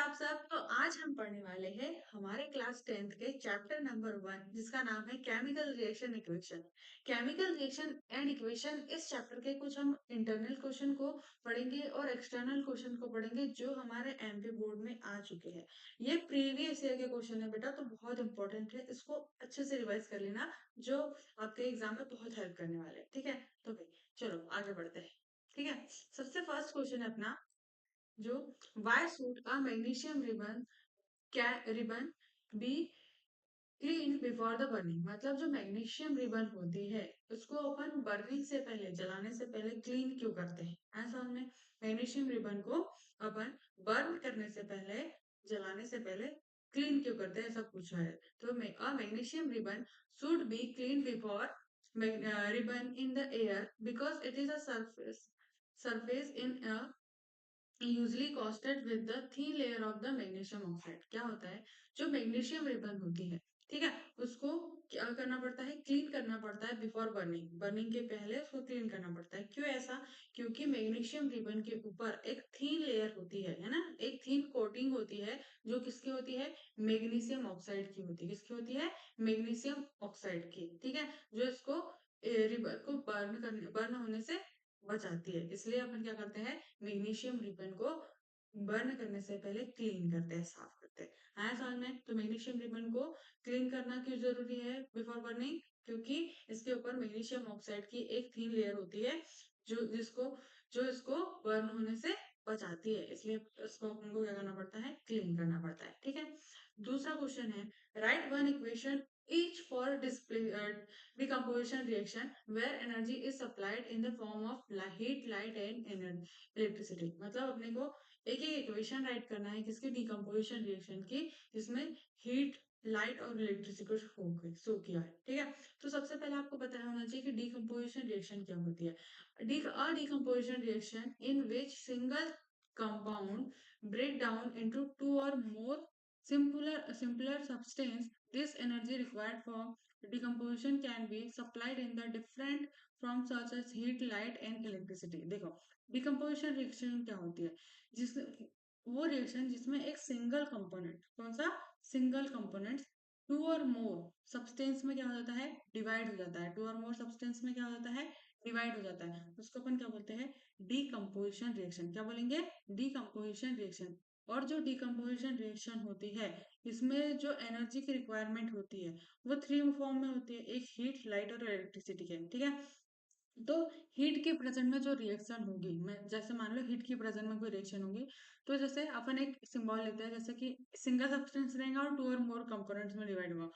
आप सब। तो आज हम पढ़ने वाले हैं हमारे क्लास 10th के चैप्टर नंबर 1 जिसका नाम है chemical reaction equation. Chemical reaction and equation इस चैप्टर के कुछ हम इंटरनल क्वेश्चन को पढ़ेंगे और एक्सटर्नल क्वेश्चन को पढ़ेंगे जो हमारे एमपी बोर्ड में आ चुके हैं। ये प्रीवियस ईयर के क्वेश्चन है बेटा, तो बहुत इंपॉर्टेंट है, इसको अच्छे से रिवाइज कर लेना, जो आपके एग्जाम में बहुत हेल्प करने वाले हैं। ठीक है, तो भाई चलो आगे बढ़ते हैं। ठीक है, सबसे फर्स्ट क्वेश्चन है अपना, जो why should a magnesium ribbon ribbon be clean before the burning. मतलब जो मैग्नीशियम रिबन होती है उसको अपन बर्निंग से पहले, जलाने से पहले क्लीन क्यों करते हैं? ऐसा हमने मैग्नीशियम रिबन को अपन बर्न करने से पहले, जलाने से पहले क्लीन क्यों करते हैं, ऐसा पूछा है। तो magnesium ribbon should be clean before ribbon in the air because it is a surface in a usually costed with the thin layer of the magnesium oxide. क्या होता है, जो मैग्नीशियम रिबन होती है, ठीक है, उसको क्या करना पड़ता है, क्लीन करना पड़ता है बिफोर बर्निंग। बर्निंग के पहले उसको क्लीन करना पड़ता है। क्यों ऐसा? क्योंकि मैग्नीशियम रिबन के ऊपर एक थीन लेयर होती है ना, एक थीन कोटिंग होती है, जो किसकी होती है, मैग्नीशियम ऑक्साइड की होती है। किसकी होती है? मैग्नीशियम ऑक्साइड की। ठीक है, जो इसको रिबन को बर्न होने से बचाती है। इसलिए अपन क्या करते हैं, मैग्नीशियम रिबन को बर्न करने से पहले क्लीन करते हैं, साफ करते हैं। हाँ समझ में? तो मैग्नीशियम रिबन को क्लीन करना क्यों जरूरी है बिफोर बर्निंग? क्योंकि इसके ऊपर मैग्नीशियम ऑक्साइड की एक थीन लेयर होती है, जो इसको बर्न होने से बचाती है। इसलिए इसको अपन को क्या करना पड़ता है, क्लीन करना पड़ता है। ठीक है, दूसरा क्वेश्चन है, right one equation each for display decomposition reaction where energy is supplied in the form of heat, light and electricity। मतलब अपने को एक ही इक्वेशन राइट करना है किसकी, डिकम्पोजिशन रिएक्शन की, जिसमें हीट, लाइट और इलेक्ट्रिसिटी को शो किया है। ठीक है, तो सबसे पहले आपको पता होना चाहिए कि डिकम्पोजिशन रिएक्शन क्या होती है। Decomposition reaction in which single compound break down into two or more simpler substance. This energy required for decomposition can be supplied in the different forms such as heat, light and electricity। देखो, decomposition reaction क्या होती है, जिस वो reaction जिसमें एक single component, कौन सा, सिंगल कंपोनेंट टू और मोर सब्सटेंस में क्या हो जाता है, डिवाइड हो जाता है। टू और मोर सब्सटेंस में क्या हो जाता है, डिवाइड हो जाता है। उसको अपन क्या बोलते हैं, डिकम्पोजिशन रिएक्शन। क्या बोलेंगे, डिकम्पोजिशन रिएक्शन। और जो डिकम्पोजिशन रिएक्शन होती है, इसमें जो एनर्जी की रिक्वायरमेंट होती है वो थ्री फॉर्म में होती है, एक हीट, लाइट और इलेक्ट्रिसिटी के। ठीक है, तो हीट के प्रेजेंट में जो रिएक्शन होगी, मैं जैसे मान लो हीट की प्रेजेंट में कोई रिएक्शन होगी, तो जैसे अपन एक सिंबल लेते हैं, जैसे कि सिंगल सब्सटेंस रहेगा और टू और मोर कंपोनेंट्स में डिवाइड होगा।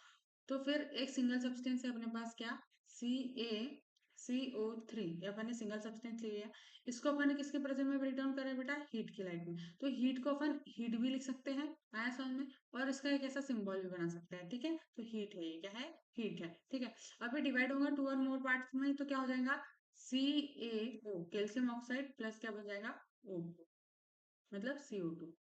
तो फिर एक सिंगल सब्सटेंस है अपने पास, क्या, CaCO3, ये अपन ने सिंगल सब्सटेंस ले लिया। इसको अपन ने किसके प्रेजेंट में ब्रेक डाउन करा है बेटा, हीट की लाइट में। तो हीट को अपन हीट भी लिख सकते हैं, आया समझ में, और इसका एक ऐसा सिंबल भी बना सकते हैं। ठीक है, तो हीट है, ये क्या है, हीट है। ठीक है, अब ये डिवाइड होगा टू और मोर पार्ट्स में, तो क्या हो जाएगा, CaO, कैल्शियम ऑक्साइड, प्लस क्या बन जाएगा, O, मतलब CO2।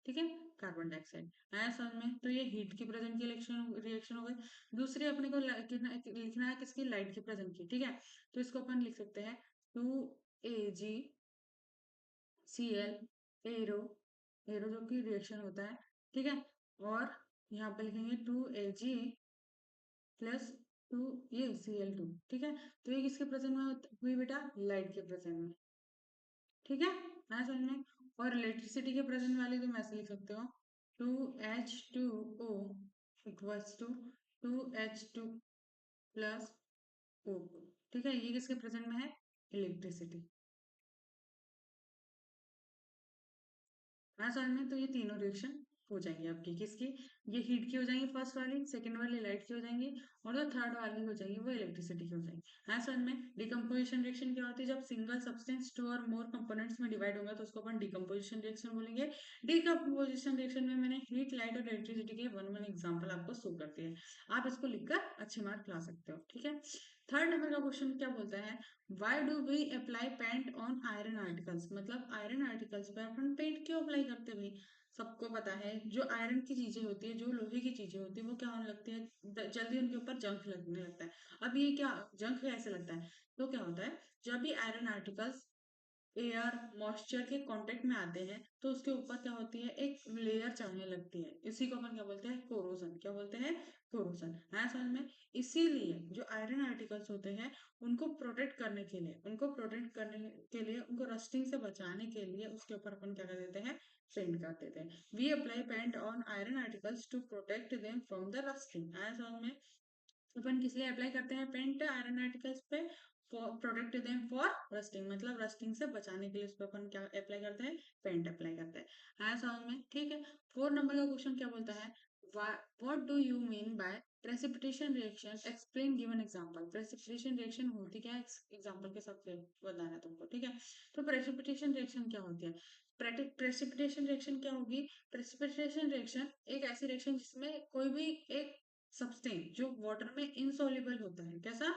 ठीक है, कार्बन डाइऑक्साइड। आया समझ में? तो ये हीट की प्रेजेंट की रिएक्शन हो गई। दूसरी अपने को लिखना है किसकी, लाइट की प्रेजेंट की। ठीक है, तो इसको अपन लिख सकते हैं 2AgCl, एरो, एरो जो कि रिएक्शन होता है। ठीक है, और यहाँ पे लिखेंगे 2Ag प्लस 2 ये Cl2। ठीक है, तो ये किसके प्रेजेंट में हुई बेटा, लाइट के प्रेजेंट में। ठीक है, मैं समझ में। और इलेक्ट्रिसिटी के प्रेजेंट वाले तो मैं ऐसे लिख सकते हो, 2H2O equals to 2H2 plus O। ठीक है, ये किसके प्रेजेंट में है, इलेक्ट्रिसिटी। हाँ समझ में, तो ये तीनों रिएक्शन हो जाएंगी आपकी किसकी, ये हीट की हो जाएंगी फर्स्ट वाली, सेकंड वाली लाइट की हो जाएंगी, और जो थर्ड वाली हो जाएगी वो इलेक्ट्रिसिटी की हो जाएगी। हाँ समझ में। डिकम्पोजिशन रिएक्शन क्या होती है, जब सिंगल सब्सटेंस टू और मोर कंपोनेंट्स में डिवाइड होगा तो उसको अपन डिकम्पोजिशन रिएक्शन बोलेंगे। डिकम्पोजिशन रिएक्शन में मैंने हीट, लाइट और इलेक्ट्रिसिटी के वन वन एग्जाम्पल आपको शो कर दिए हैं, आप इसको लिखकर अच्छे मार्क ला सकते हो। ठीक है, थर्ड नंबर का क्वेश्चन क्या बोलता है, why do we apply paint on iron articles. मतलब आयरन आर्टिकल्स पर अपन पेंट क्यों अप्लाई करते हैं भाई। सबको पता है जो आयरन की चीजें होती है, जो लोहे की चीजें होती है, वो क्या होने लगती है, जल्दी उनके ऊपर जंग लगने लगता है। अब ये क्या, जंग कैसे लगता है, तो क्या होता है, जब भी आयरन आर्टिकल्स एयर मॉइस्चर के कांटेक्ट में आते हैं तो उसके ऊपर क्या होती है, एक लेयर चढ़ने लगती है। इसी को अपन क्या बोलते हैं, कोरोजन। क्या बोलते हैं, कोरोजन है समझ में। इसीलिए जो आयरन आर्टिकल्स होते हैं उनको प्रोटेक्ट करने के लिए, उनको रस्टिंग से बचाने के लिए उसके ऊपर अपन क्या कर देते हैं, पेंट कर देते हैं। We apply paint on iron articles to protect them from the rusting. है समझ में। अपन किस लिए अप्लाई करते हैं पेंट आयरन आर्टिकल्स पे, for protect them for rusting, मतलब रस्टिंग से बचाने के लिए उस पर अपन क्या अप्लाई करते हैं, पेंट अप्लाई करते हैं। हाँ समझ में, ठीक है। 4 नंबर का क्वेश्चन क्या बोलता है, what do you mean by precipitation reaction, explain given example. Precipitation reaction होती क्या है, एग्जांपल के साथ बताना है तुमको, ठीक है। तो प्रेसिपिटेशन रिएक्शन क्या होती है, प्रेसिपिटेशन रिएक्शन क्या होगी, प्रेसिपिटेशन रिएक्शन एक ऐसी रिएक्शन जिसमें कोई भी एक सब्सटेंस जो वाटर में इनसॉल्युबल होता है, कैसा,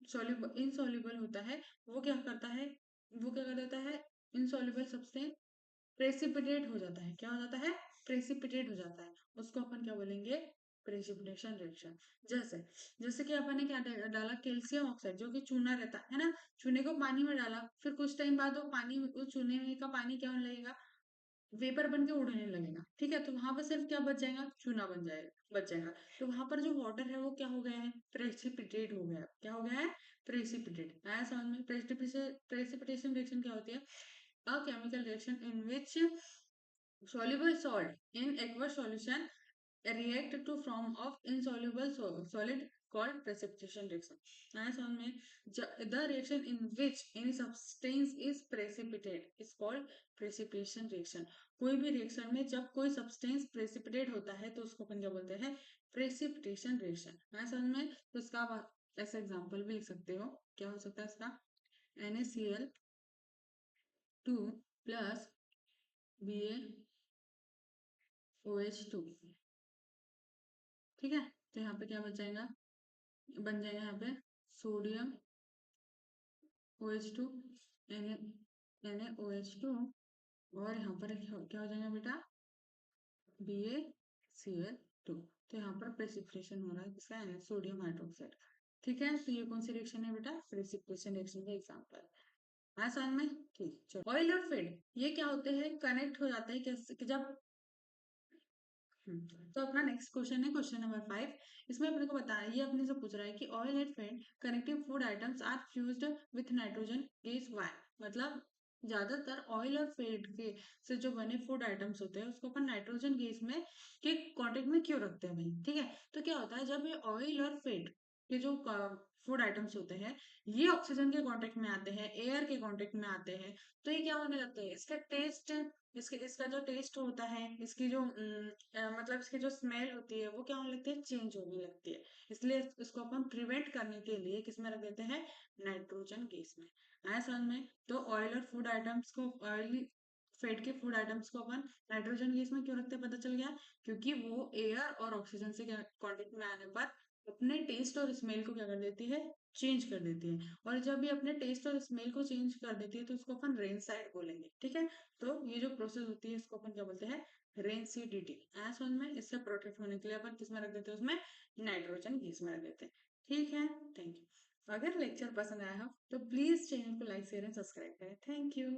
सॉल्युबल इनसॉल्युबल होता है, वो क्या करता है, वो क्या कर देता है, इनसॉल्युबल सब्सटेंस प्रेसिपिटेट हो जाता है। क्या हो जाता है, प्रेसिपिटेट हो जाता है। उसको अपन क्या बोलेंगे, प्रेसिपिटेशन रिएक्शन। जैसे जैसे कि अपन ने क्या डाला, कैल्शियम ऑक्साइड जो कि चूना रहता है ना, चूने को पानी में डाला, फिर कुछ टाइम बाद वो पानी, वो चूने में का पानी क्या होने लगेगा, वेपर बन के उड़ने लगेगा, ठीक है। तो वहां पर सिर्फ क्या बच जाएगा, चूना बच जाएगा। तो वहां पर जो वाटर है वो क्या हो गया है, प्रेसिपिटेट हो गया है। क्या हो गया है, प्रेसिपिटेट। आया समझ में। प्रेसिपिटेशन रिएक्शन क्या होती है, a chemical reaction in which soluble salt in aqueous solution react to form of insoluble solid called precipitation reaction. आया समझ में। The reaction in which any substance is precipitate is called precipitation reaction. कोई भी reaction में जब कोई substance precipitate होता है तो उसको अपन क्या बोलते हैं, प्रेसिपिटेशन रिएक्शन। आया समझ में। तो इसका आप ऐसा एग्जांपल भी लिख सकते हो, क्या हो सकता है इसका, NaCl2 प्लस BaOH2, ठीक है। तो यहाँ पे क्या बच जाएगा, बन जाएगा यहाँ पे सोडियम OH2, NaOH2, और यहाँ पर क्या हो जाएगा बेटा, BaCl2। तो यहाँ पर प्रेसिपिटेशन हो रहा है किसका, सोडियम हाइड्रोक्साइड, ठीक है। तो ये कौन सी रिएक्शन है बेटा, प्रेसिपिटेशन रिएक्शन का एग्जाम्पल। आसान में, ठीक। चलो, ऑयल और फीड ये क्या होते हैं, कनेक्ट हो जाते हैं कैसे, कि जब तो अपना नेक्स्ट क्वेश्चन है क्वेश्चन नंबर 5। इसमें अपने को बताया, ये अपने से पूछ रहा है कि oil and fat connective food items are fused with nitrogen gas why, मतलब ज्यादातर ऑयल और फैट के से जो बने फूड आइटम्स होते हैं उसको अपन नाइट्रोजन गैस में के कांटेक्ट में क्यों रखते हैं भाई, ठीक है। तो क्या होता है, जब ये ऑयल और फैट के जो फूड आइटम्स होते हैं ये ऑक्सीजन के कांटेक्ट में आते हैं, एयर के कांटेक्ट में आते हैं, तो ये क्या होने लगते हैं, इसका टेस्ट, इसका जो टेस्ट होता है, इसकी जो मतलब इसकी जो स्मेल होती है वो क्या होने लगती है, चेंज होने लगती है। इसलिए इसको अपन प्रिवेंट करने के लिए किस में रख देते हैं, नाइट्रोजन गैस में। आया समझ में। तो ऑयल और फूड आइटम्स को, ऑयली फैट के फूड आइटम्स को अपन नाइट्रोजन गैस में क्यों रखते हैं, पता चल गया, क्योंकि वो एयर और ऑक्सीजन से कांटेक्ट में आने पर अपने टेस्ट और स्मेल को क्या कर देती है, चेंज कर देती है। और जब ये अपने टेस्ट और स्मेल को चेंज कर देती है तो उसको अपन रेन साइड बोलेंगे, ठीक है। तो ये जो प्रोसेस होती है इसको अपन क्या बोलते हैं, रेनसीडिटी। ऐसा समझ में। इससे प्रोटेक्ट होने के लिए अपन किस में रख देते हैं, उसमें नाइट्रोजन गैस में रख देते हैं, ठीक है। Thank you. अगर लेक्चर पसंद आया हो तो प्लीज चैनल को लाइक शेयर एंड सब्सक्राइब करें। Thank you.